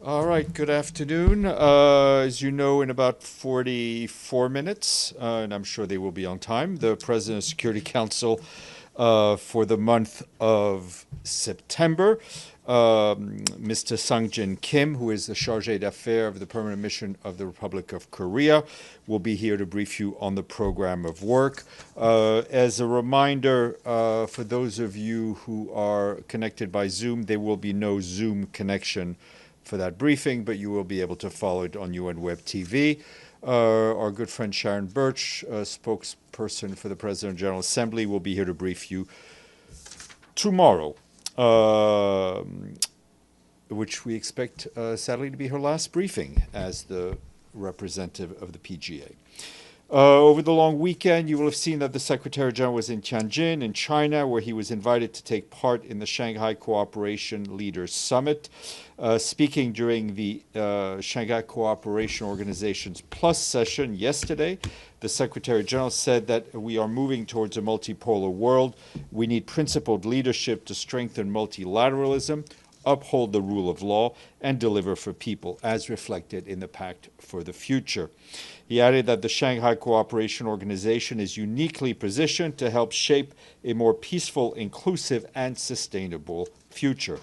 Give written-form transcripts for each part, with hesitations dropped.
All right, good afternoon. As you know, in about 44 minutes, and I'm sure they will be on time, the President's Security Council for the month of September. Mr. Sang-Jin Kim, who is the Chargé d'Affaires of the Permanent Mission of the Republic of Korea, will be here to brief you on the program of work. As a reminder, for those of you who are connected by Zoom, there will be no Zoom connection for that briefing, but you will be able to follow it on UN Web TV. Our good friend Sharon Birch, spokesperson for the President General Assembly, will be here to brief you tomorrow, which we expect, sadly, to be her last briefing as the representative of the PGA. Over the long weekend, you will have seen that the Secretary General was in Tianjin in China, where he was invited to take part in the Shanghai Cooperation Leaders Summit. Speaking during the Shanghai Cooperation Organization's Plus session yesterday, the Secretary General said that we are moving towards a multipolar world. We need principled leadership to strengthen multilateralism, uphold the rule of law, and deliver for people, as reflected in the Pact for the Future. He added that the Shanghai Cooperation Organization is uniquely positioned to help shape a more peaceful, inclusive, and sustainable future.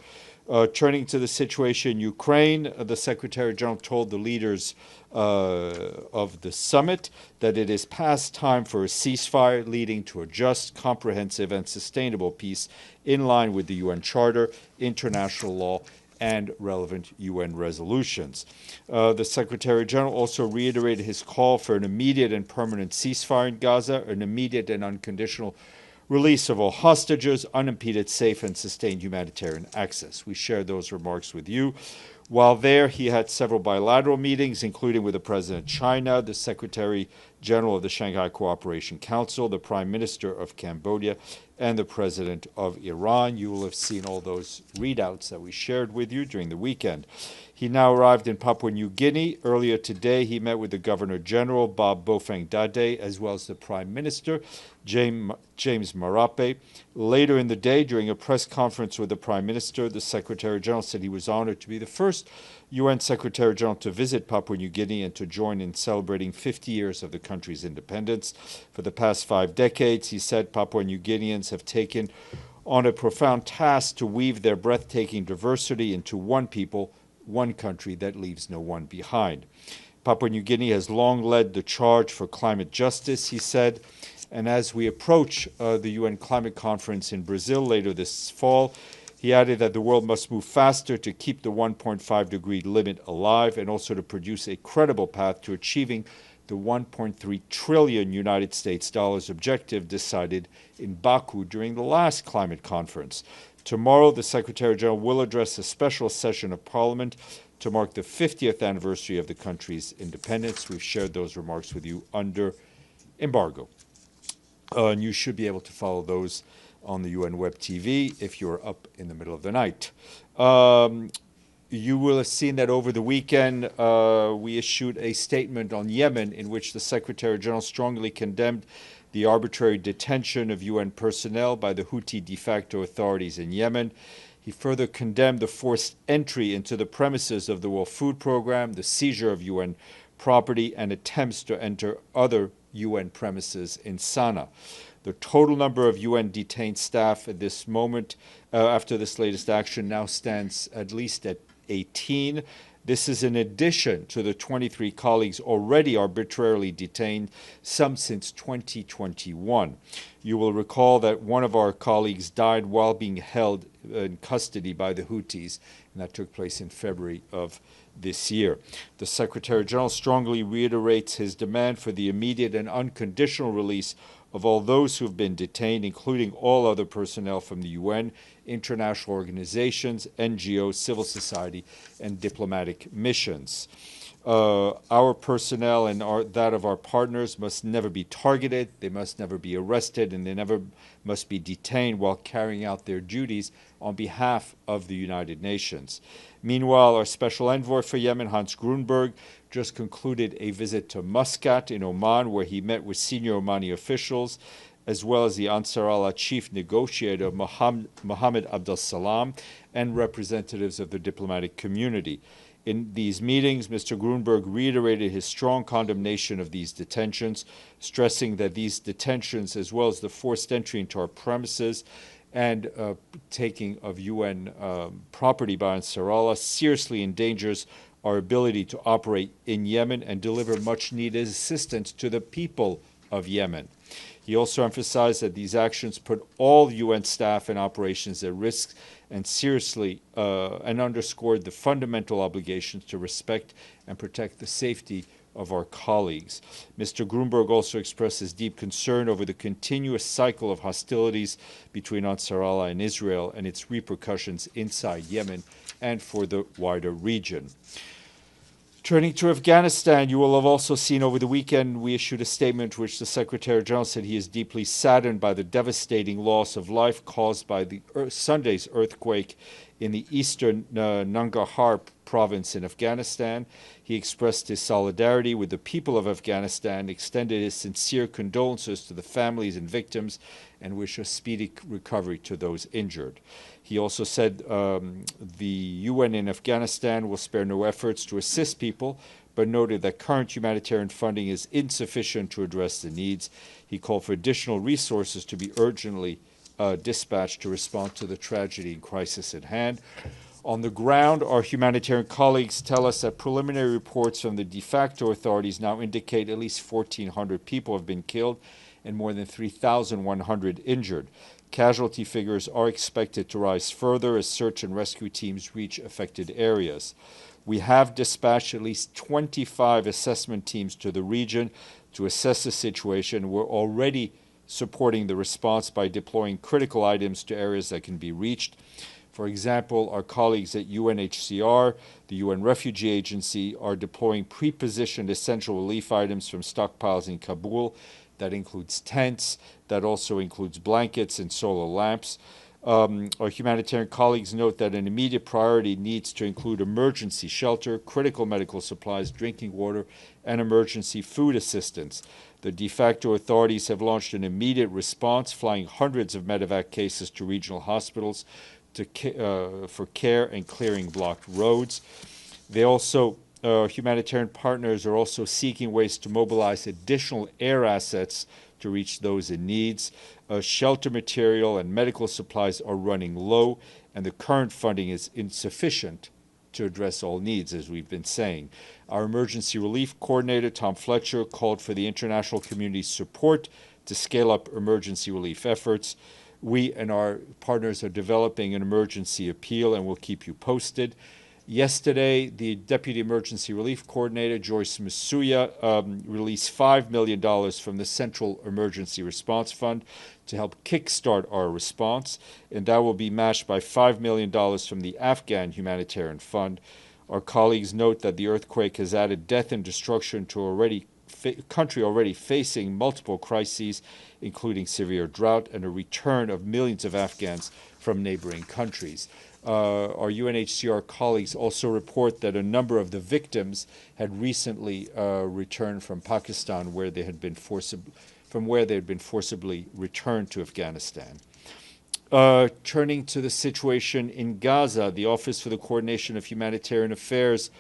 Turning to the situation in Ukraine, the Secretary General told the leaders of the summit that it is past time for a ceasefire leading to a just, comprehensive, and sustainable peace in line with the UN Charter, international law, and relevant UN resolutions. The Secretary General also reiterated his call for an immediate and permanent ceasefire in Gaza, an immediate and unconditional release of all hostages, unimpeded, safe, and sustained humanitarian access. We shared those remarks with you. While there, he had several bilateral meetings, including with the President of China, the Secretary General of the Shanghai Cooperation Council, the Prime Minister of Cambodia, and the President of Iran. You will have seen all those readouts that we shared with you during the weekend. He now arrived in Papua New Guinea. Earlier today, he met with the Governor General, Bob Bofeng Dade, as well as the Prime Minister, James Marape. Later in the day, during a press conference with the Prime Minister, the Secretary General said he was honored to be the first UN Secretary General to visit Papua New Guinea and to join in celebrating 50 years of the country's independence. For the past 5 decades, he said, Papua New Guineans have taken on a profound task to weave their breathtaking diversity into one people, one country that leaves no one behind. Papua New Guinea has long led the charge for climate justice, he said, and as we approach the UN Climate Conference in Brazil later this fall, he added that the world must move faster to keep the 1.5-degree limit alive and also to produce a credible path to achieving the 1.3 trillion United States dollars objective decided in Baku during the last climate conference. Tomorrow, the Secretary General will address a special session of Parliament to mark the 50th anniversary of the country's independence. We've shared those remarks with you under embargo. And you should be able to follow those on the UN Web TV if you're up in the middle of the night. You will have seen that over the weekend, we issued a statement on Yemen in which the Secretary General strongly condemned the arbitrary detention of UN personnel by the Houthi de facto authorities in Yemen. He further condemned the forced entry into the premises of the World Food Programme, the seizure of UN property, and attempts to enter other UN premises in Sana'a. The total number of UN detained staff at this moment, after this latest action, now stands at least at 18. This is in addition to the 23 colleagues already arbitrarily detained, some since 2021. You will recall that one of our colleagues died while being held in custody by the Houthis, and that took place in February of this year. The Secretary General strongly reiterates his demand for the immediate and unconditional release of all those who have been detained, including all other personnel from the UN, international organizations, NGOs, civil society, and diplomatic missions. Our personnel and that of our partners must never be targeted, they must never be arrested, and they never must be detained while carrying out their duties on behalf of the United Nations. Meanwhile, our special envoy for Yemen, Hans Grunberg, just concluded a visit to Muscat in Oman, where he met with senior Omani officials as well as the Ansar Allah chief negotiator Mohammed Abdel Salam, and representatives of the diplomatic community. In these meetings, Mr. Grunberg reiterated his strong condemnation of these detentions, stressing that these detentions, as well as the forced entry into our premises and taking of UN property by Ansar Allah, seriously endangers our ability to operate in Yemen and deliver much-needed assistance to the people of Yemen. He also emphasized that these actions put all UN staff and operations at risk and and underscored the fundamental obligations to respect and protect the safety of our colleagues. Mr. Grunberg also expressed his deep concern over the continuous cycle of hostilities between Ansar Allah and Israel and its repercussions inside Yemen and for the wider region. Turning to Afghanistan, you will have also seen over the weekend we issued a statement which the Secretary General said he is deeply saddened by the devastating loss of life caused by the Sunday's earthquake in the eastern Nangarhar province in Afghanistan. He expressed his solidarity with the people of Afghanistan, extended his sincere condolences to the families and victims, and wished a speedy recovery to those injured. He also said the UN in Afghanistan will spare no efforts to assist people, but noted that current humanitarian funding is insufficient to address the needs. He called for additional resources to be urgently dispatched to respond to the tragedy and crisis at hand. On the ground, our humanitarian colleagues tell us that preliminary reports from the de facto authorities now indicate at least 1,400 people have been killed and more than 3,100 injured. Casualty figures are expected to rise further as search and rescue teams reach affected areas. We have dispatched at least 25 assessment teams to the region to assess the situation. We're already supporting the response by deploying critical items to areas that can be reached. For example, our colleagues at UNHCR, the UN Refugee Agency, are deploying pre-positioned essential relief items from stockpiles in Kabul. That includes tents, that also includes blankets and solar lamps. Our humanitarian colleagues note that an immediate priority needs to include emergency shelter, critical medical supplies, drinking water, and emergency food assistance. The de facto authorities have launched an immediate response, flying hundreds of medevac cases to regional hospitals for care and clearing blocked roads. They also humanitarian partners are also seeking ways to mobilize additional air assets to reach those in need. Shelter material and medical supplies are running low, and the current funding is insufficient to address all needs, as we've been saying. Our emergency relief coordinator, Tom Fletcher, called for the international community's support to scale up emergency relief efforts. We and our partners are developing an emergency appeal, and we'll keep you posted. Yesterday, the Deputy Emergency Relief Coordinator, Joyce Masuya, released $5 million from the Central Emergency Response Fund to help kickstart our response, and that will be matched by $5 million from the Afghan Humanitarian Fund. Our colleagues note that the earthquake has added death and destruction to a country already facing multiple crises, including severe drought and a return of millions of Afghans from neighboring countries. Our UNHCR colleagues also report that a number of the victims had recently returned from Pakistan, where they had been forcibly returned to Afghanistan. Turning to the situation in Gaza, the Office for the Coordination of Humanitarian Affairs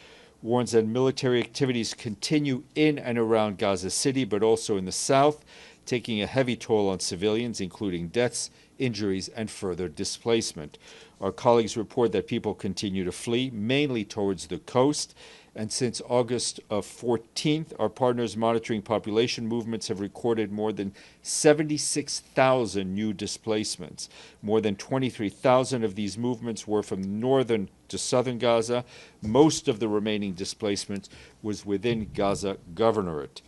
warns that military activities continue in and around Gaza City, but also in the south, taking a heavy toll on civilians, including deaths, injuries, and further displacement. Our colleagues report that people continue to flee, mainly towards the coast, and since August 14th, our partners monitoring population movements have recorded more than 76,000 new displacements. More than 23,000 of these movements were from northern to southern Gaza. Most of the remaining displacement was within Gaza Governorate.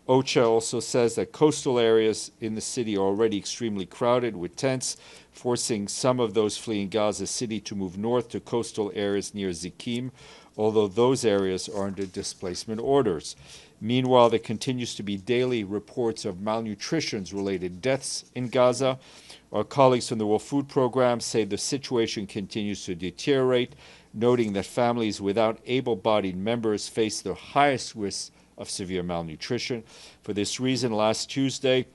OCHA also says that coastal areas in the city are already extremely crowded with tents, forcing some of those fleeing Gaza City to move north to coastal areas near Zikim, although those areas are under displacement orders. Meanwhile, there continues to be daily reports of malnutrition-related deaths in Gaza. Our colleagues from the World Food Program say the situation continues to deteriorate, noting that families without able-bodied members face the highest risk of severe malnutrition. For this reason, last Tuesday,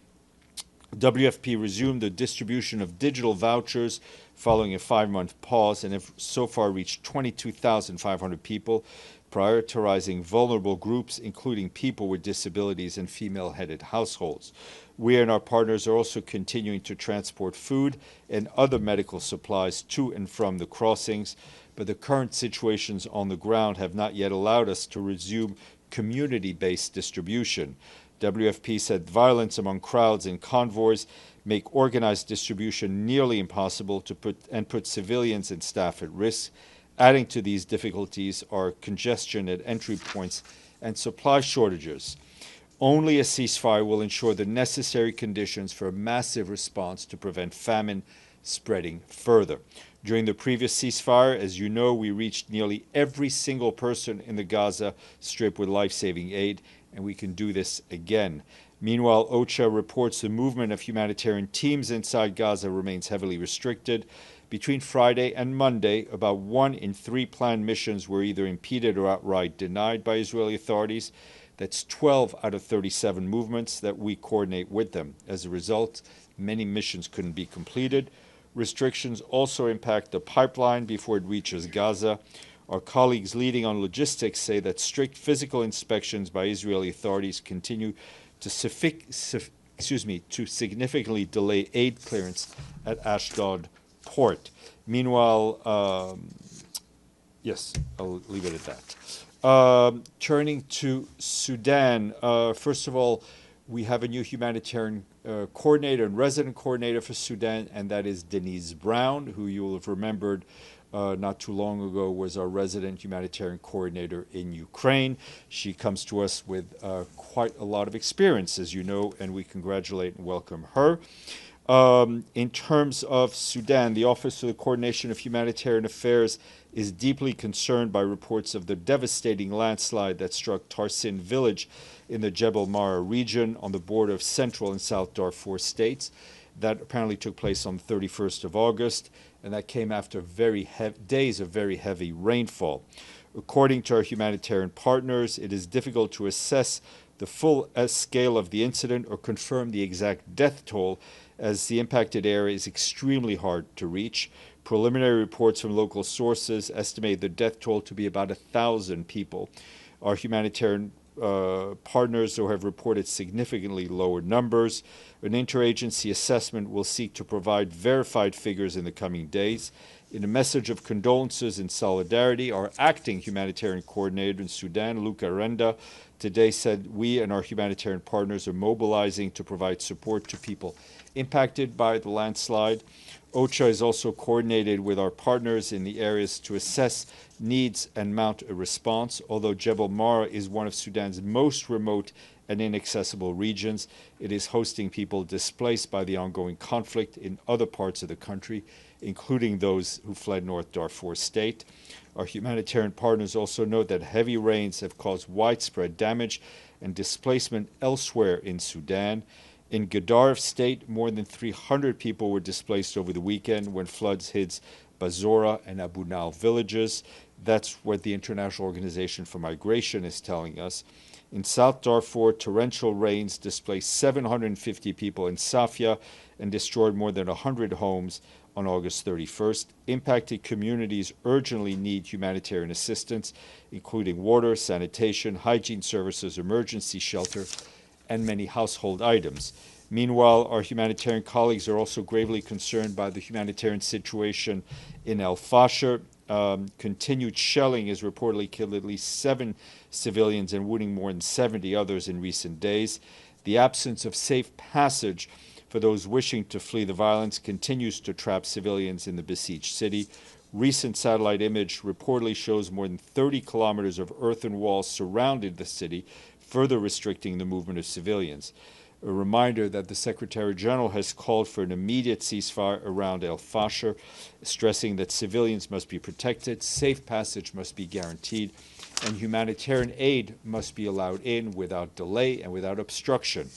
WFP resumed the distribution of digital vouchers following a 5-month pause and have so far reached 22,500 people, prioritizing vulnerable groups, including people with disabilities and female-headed households. We and our partners are also continuing to transport food and other medical supplies to and from the crossings, but the current situations on the ground have not yet allowed us to resume community-based distribution. WFP said violence among crowds and convoys make organized distribution nearly impossible to put civilians and staff at risk. Adding to these difficulties are congestion at entry points and supply shortages. Only a ceasefire will ensure the necessary conditions for a massive response to prevent famine spreading further. During the previous ceasefire, as you know, we reached nearly every single person in the Gaza Strip with life-saving aid, and we can do this again. Meanwhile, OCHA reports the movement of humanitarian teams inside Gaza remains heavily restricted. Between Friday and Monday, about 1 in 3 planned missions were either impeded or outright denied by Israeli authorities. That's 12 out of 37 movements that we coordinate with them. As a result, many missions couldn't be completed. Restrictions also impact the pipeline before it reaches Gaza. Our colleagues leading on logistics say that strict physical inspections by Israeli authorities continue to significantly delay aid clearance at Ashdod port. Meanwhile, yes, I'll leave it at that. Turning to Sudan, first of all, we have a new humanitarian coordinator and resident coordinator for Sudan, and that is Denise Brown, who you will have remembered not too long ago was our resident humanitarian coordinator in Ukraine. She comes to us with quite a lot of experience, as you know, and we congratulate and welcome her. In terms of Sudan, the Office of the Coordination of Humanitarian Affairs is deeply concerned by reports of the devastating landslide that struck Tarsin village in the Jebel Mara region on the border of Central and South Darfur states. That apparently took place on the 31st of August, and that came after days of very heavy rainfall. According to our humanitarian partners, it is difficult to assess the full scale of the incident or confirm the exact death toll, as the impacted area is extremely hard to reach. Preliminary reports from local sources estimate the death toll to be about 1,000 people. Our humanitarian partners, though, have reported significantly lower numbers. An interagency assessment will seek to provide verified figures in the coming days. In a message of condolences and solidarity, our acting humanitarian coordinator in Sudan, Luca Renda, today said we and our humanitarian partners are mobilizing to provide support to people impacted by the landslide. OCHA is also coordinated with our partners in the areas to assess needs and mount a response. Although Jebel Mara is one of Sudan's most remote and inaccessible regions, it is hosting people displaced by the ongoing conflict in other parts of the country, including those who fled North Darfur state. Our humanitarian partners also note that heavy rains have caused widespread damage and displacement elsewhere in Sudan. In Gadaref state, more than 300 people were displaced over the weekend when floods hit Bazora and Abu Nal villages. That's what the International Organization for Migration is telling us. In South Darfur, torrential rains displaced 750 people in Safia and destroyed more than 100 homes on August 31st. Impacted communities urgently need humanitarian assistance, including water, sanitation, hygiene services, emergency shelter, and many household items. Meanwhile, our humanitarian colleagues are also gravely concerned by the humanitarian situation in El Fasher. Continued shelling has reportedly killed at least 7 civilians and wounding more than 70 others in recent days. The absence of safe passage for those wishing to flee the violence continues to trap civilians in the besieged city. Recent satellite image reportedly shows more than 30 kilometers of earthen walls surrounded the city, further restricting the movement of civilians. A reminder that the Secretary General has called for an immediate ceasefire around El Fasher, stressing that civilians must be protected, safe passage must be guaranteed, and humanitarian aid must be allowed in without delay and without obstruction.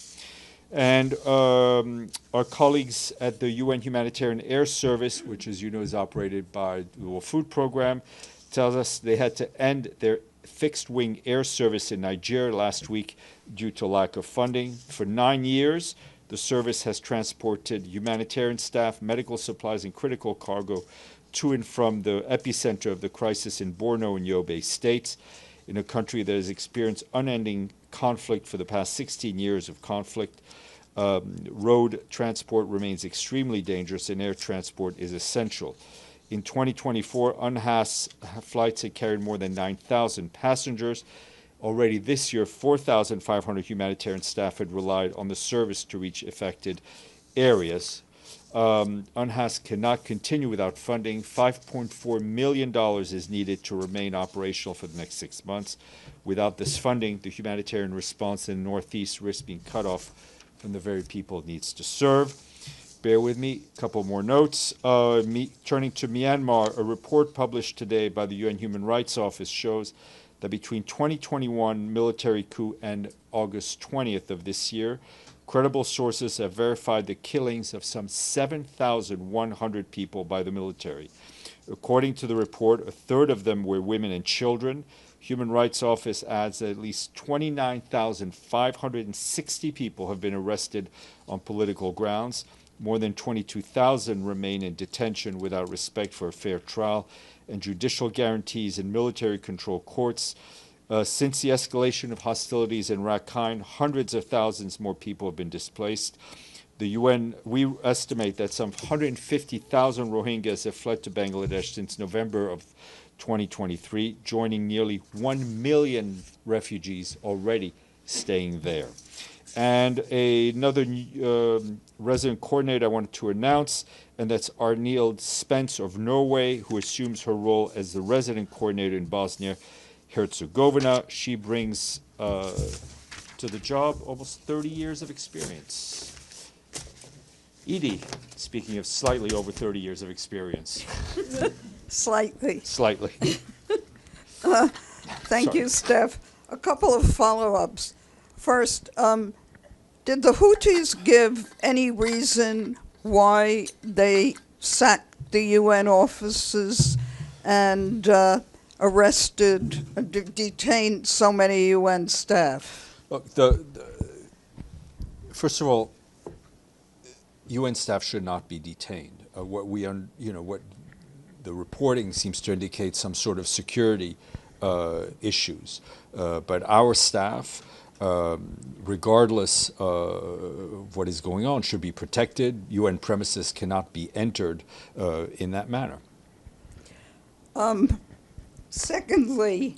And our colleagues at the UN Humanitarian Air Service, which, as you know, is operated by the World Food Program, tells us they had to end their fixed-wing air service in Nigeria last week due to lack of funding. For 9 years, The service has transported humanitarian staff, medical supplies, and critical cargo to and from the epicenter of the crisis in Borno and Yobe states, in a country that has experienced unending conflict for the past 16 years of conflict. Road transport remains extremely dangerous, and air transport is essential. In 2024, UNHAS flights had carried more than 9,000 passengers. Already this year, 4,500 humanitarian staff had relied on the service to reach affected areas. UNHAS cannot continue without funding. $5.4 million is needed to remain operational for the next 6 months. Without this funding, the humanitarian response in the Northeast risks being cut off from the very people it needs to serve. Bear with me, a couple more notes. Turning to Myanmar, a report published today by the UN Human Rights Office shows that between 2021 military coup and August 20th of this year, credible sources have verified the killings of some 7,100 people by the military. According to the report, a third of them were women and children. Human Rights Office adds that at least 29,560 people have been arrested on political grounds. More than 22,000 remain in detention without respect for a fair trial and judicial guarantees in military-controlled courts. Since the escalation of hostilities in Rakhine, hundreds of thousands more people have been displaced. The UN, we estimate that some 150,000 Rohingyas have fled to Bangladesh since November of 2023, joining nearly 1 million refugees already staying there. And another resident coordinator I wanted to announce, and that's Arnild Spence of Norway, who assumes her role as the resident coordinator in Bosnia-Herzegovina. She brings to the job almost 30 years of experience. Edie, speaking of slightly over 30 years of experience. Slightly. Slightly. Thank you, Steph. A couple of follow-ups. First, did the Houthis give any reason why they sacked the UN offices and arrested, detained so many UN staff? Look, first of all, UN staff should not be detained. What the reporting seems to indicate some sort of security issues, but our staff, regardless of what is going on, should be protected. UN premises cannot be entered in that manner. Secondly,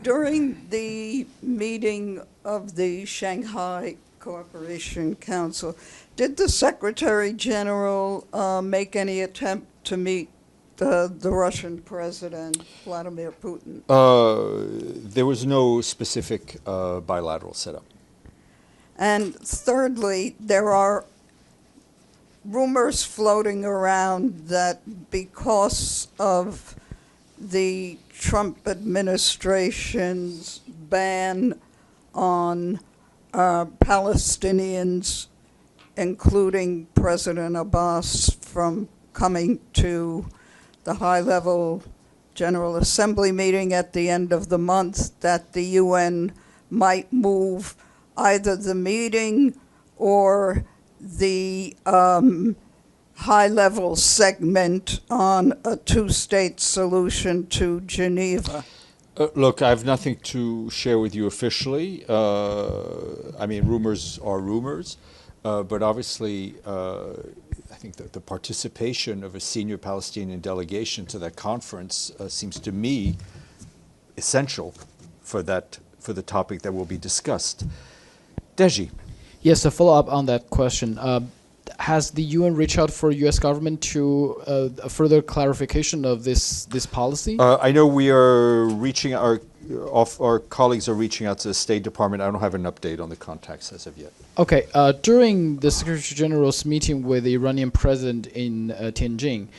during the meeting of the Shanghai Cooperation Council, did the Secretary General make any attempt to meet the Russian President, Vladimir Putin? There was no specific bilateral setup. And thirdly, there are rumors floating around that because of the Trump administration's ban on Palestinians, including President Abbas, from coming to the high-level General Assembly meeting at the end of the month, that the UN might move either the meeting or the high-level segment on a two-state solution to Geneva. Look, I have nothing to share with you officially. Rumors are rumors, but obviously I think that the participation of a senior Palestinian delegation to that conference seems to me essential for the topic that will be discussed. Deji. Yes, a follow-up on that question. Has the UN reached out for U.S. government to a further clarification of this policy? I know we are reaching our colleagues are reaching out to the State Department. I don't have an update on the contacts as of yet. Okay. During the Secretary General's meeting with the Iranian president in Tianjin,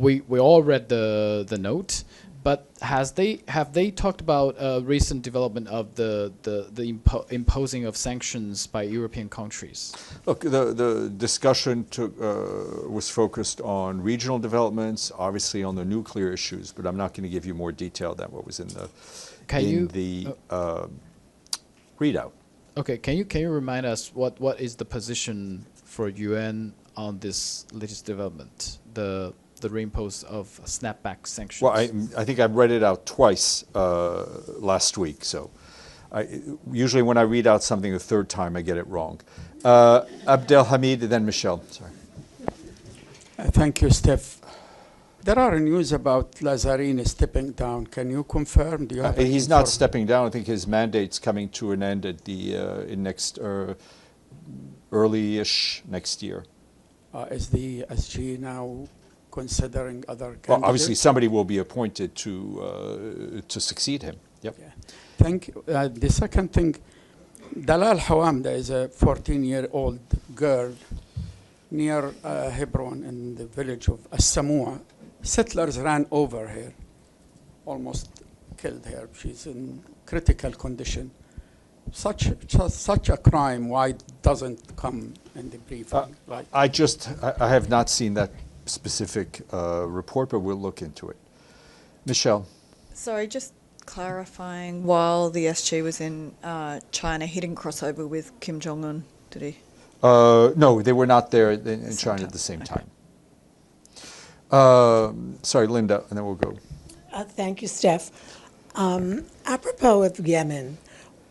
we all read the note. But have they talked about recent development of the imposing of sanctions by European countries? Look, the discussion was focused on regional developments, obviously on the nuclear issues, but I'm not going to give you more detail than what was in the readout. Okay, can you remind us what is the position for UN on this latest development, the reimpose of snapback sanctions? Well, I think I read it out twice last week. So usually when I read out something the third time, I get it wrong. Abdelhamid, and then Michelle. Sorry. Thank you, Steph. There are news about Lazzarini stepping down. Can you confirm? Do you have He's not stepping down. I think his mandate's coming to an end at the in next early-ish next year. Is the SG now considering other candidates? Well, obviously somebody will be appointed to succeed him. Yep. Yeah. Thank you. The second thing, Dalal Hawamda is a 14-year-old girl near Hebron in the village of As-Samua. Settlers ran over her, almost killed her. She's in critical condition. Such a crime, why doesn't come in the briefing? I have not seen that specific report, but we'll look into it. Michelle. Sorry, just clarifying, while the SG was in China, he didn't cross over with Kim Jong-un, did he? No, they were not there in China at the same time. Sorry, Linda, and then we'll go. Thank you, Steph. Apropos of Yemen,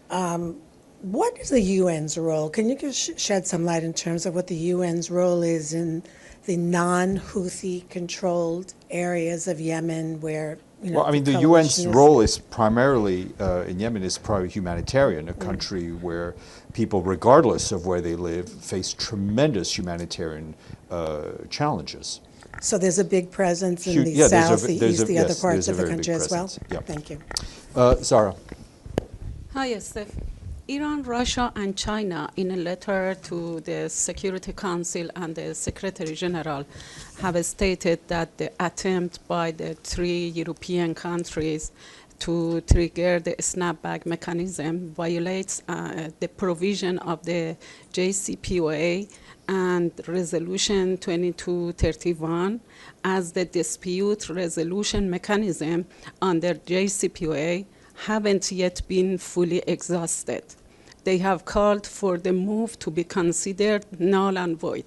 what is the UN's role? Can you shed some light in terms of what the UN's role is in the non-Houthi-controlled areas of Yemen where, well, I mean, the UN's role is primarily, in Yemen, is probably humanitarian, a country where people, regardless of where they live, face tremendous humanitarian challenges. So there's a big presence in the south, the east, the other parts of the country as well? Yep. Thank you. Zara. Hi, Steph. Iran, Russia, and China, in a letter to the Security Council and the Secretary General, have stated that the attempt by the 3 European countries to trigger the snapback mechanism violates the provision of the JCPOA and Resolution 2231 as the dispute resolution mechanism under JCPOA haven't yet been fully exhausted. They have called for the move to be considered null and void.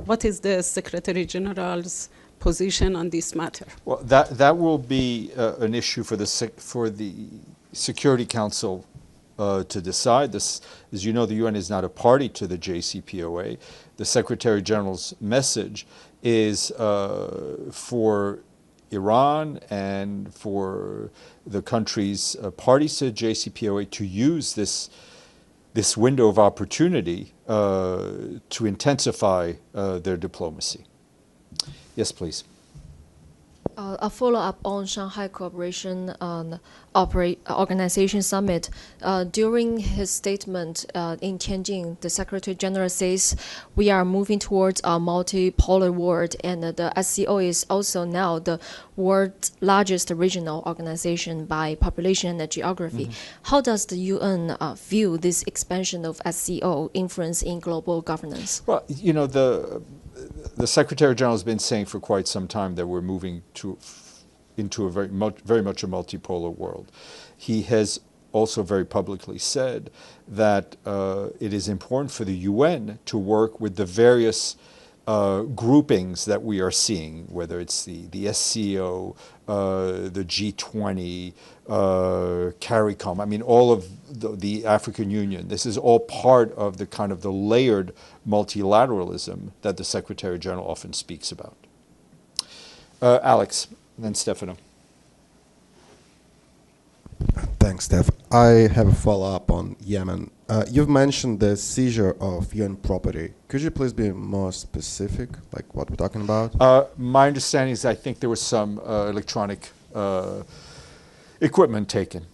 What is the Secretary General's position on this matter? Well, that will be an issue for the Security Council to decide. This, as you know, the UN is not a party to the JCPOA. The Secretary General's message is for Iran and for the countries parties to JCPOA to use this window of opportunity to intensify their diplomacy. Yes, please. A follow-up on Shanghai Cooperation Organization Summit. During his statement in Tianjin, the Secretary General says we are moving towards a multipolar world, and the SCO is also now the world's largest regional organization by population and geography. How does the UN view this expansion of SCO influence in global governance? Well, you know, the Secretary General has been saying for quite some time that we're moving into a very much a multipolar world. He has also very publicly said that it is important for the UN to work with the various groupings that we are seeing, whether it's the SCO, the G20, CARICOM, I mean, all of the African Union. This is all part of the kind of the layered multilateralism that the Secretary General often speaks about. Alex, and then Stefano. Thanks, Steph. I have a follow-up on Yemen. You've mentioned the seizure of UN property. Could you please be more specific, like what we're talking about? My understanding is I think there was some electronic equipment taken.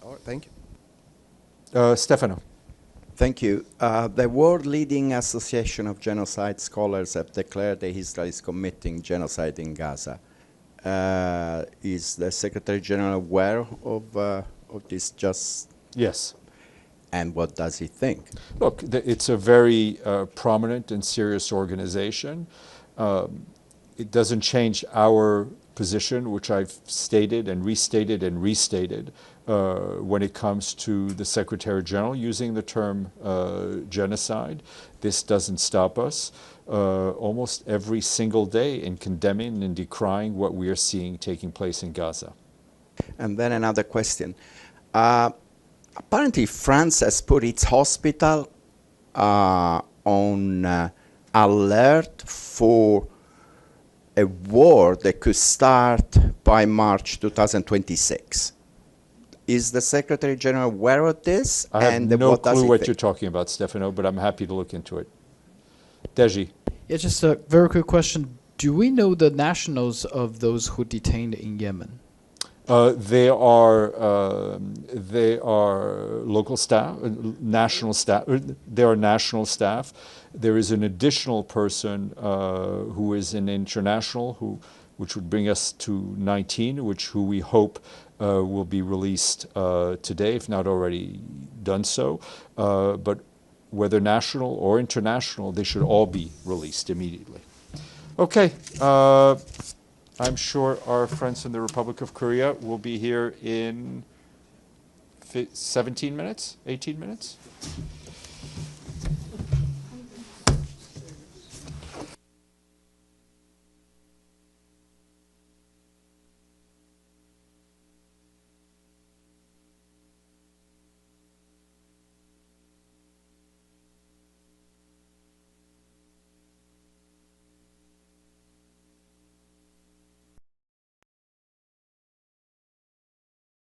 All right, thank you. Stefano. Thank you. The world-leading Association of Genocide Scholars have declared that Israel is committing genocide in Gaza. Is the Secretary General aware of this? Yes. And what does he think? Look, it's a very prominent and serious organization. It doesn't change our position, which I've stated and restated when it comes to the Secretary General using the term genocide. This doesn't stop us almost every single day in condemning and decrying what we are seeing taking place in Gaza. And then another question. Apparently, France has put its hospital on alert for a war that could start by March 2026. Is the Secretary General aware of this? I have and no what does clue he what think? you're talking about, Stefano, but I'm happy to look into it. Deji. Yeah, just a very quick question. Do we know the nationals of those who detained in Yemen? They are local staff, national staff. They are national staff. There is an additional person who is an international, which would bring us to 19, who we hope will be released today, if not already done so. But whether national or international, they should all be released immediately. Okay. I'm sure our friends in the Republic of Korea will be here in 17 minutes, 18 minutes.